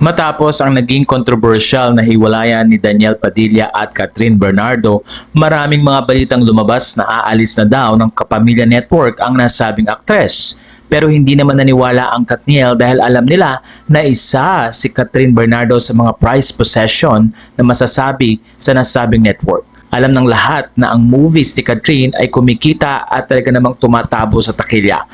Matapos ang naging kontrobersyal na hiwalayan ni Daniel Padilla at Catherine Bernardo, maraming mga balitang lumabas na aalis na daw ng Kapamilya Network ang nasabing aktres. Pero hindi naman naniwala ang Katniel dahil alam nila na isa si Catherine Bernardo sa mga prized possession na masasabi sa nasabing network. Alam ng lahat na ang movies ni Catherine ay kumikita at talaga namang tumatabo sa takilya.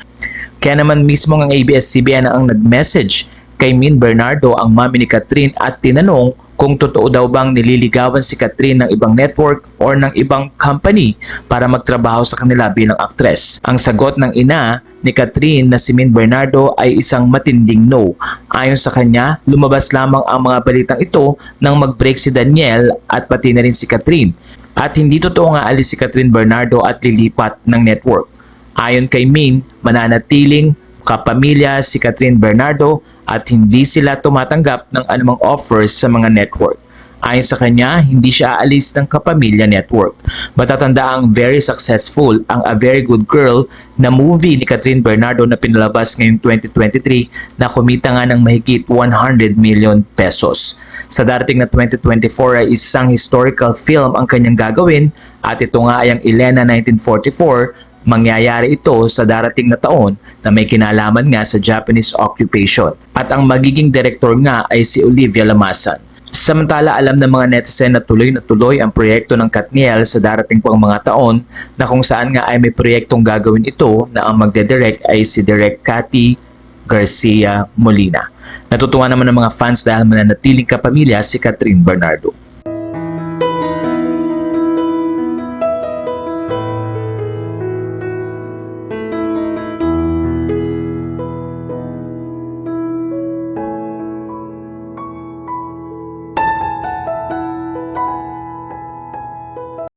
Kaya naman mismo ang ABS-CBN ang nag-message kay Min Bernardo, ang mami ni Catherine, at tinanong kung totoo daw bang nililigawan si Catherine ng ibang network or ng ibang company para magtrabaho sa kanila bilang aktres. Ang sagot ng ina ni Catherine na si Min Bernardo ay isang matinding no. Ayon sa kanya, lumabas lamang ang mga balitang ito nang mag-break si Daniel at pati na rin si Catherine. At hindi totoo nga alis si Catherine Bernardo at lilipat ng network. Ayon kay Min, mananatiling kapamilya si Catherine Bernardo at hindi sila tumatanggap ng anumang offers sa mga network. Ayon sa kanya, hindi siya aalis ng Kapamilya Network. Matatandaang very successful ang A Very Good Girl na movie ni Catherine Bernardo na pinalabas ngayong 2023 na kumita nga ng mahigit 100 million pesos. Sa darating na 2024 ay isang historical film ang kanyang gagawin at ito nga ay ang Elena 1944. Mangyayari ito sa darating na taon na may kinalaman nga sa Japanese occupation. At ang magiging direktor nga ay si Olivia Lamasan. Samantala, alam ng mga netizen na tuloy ang proyekto ng Katniel sa darating pang mga taon na kung saan nga ay may proyektong gagawin ito na ang magdedirect ay si Direk Cathy Garcia Molina. Natutuwa naman ng mga fans dahil mananatiling kapamilya si Catherine Bernardo.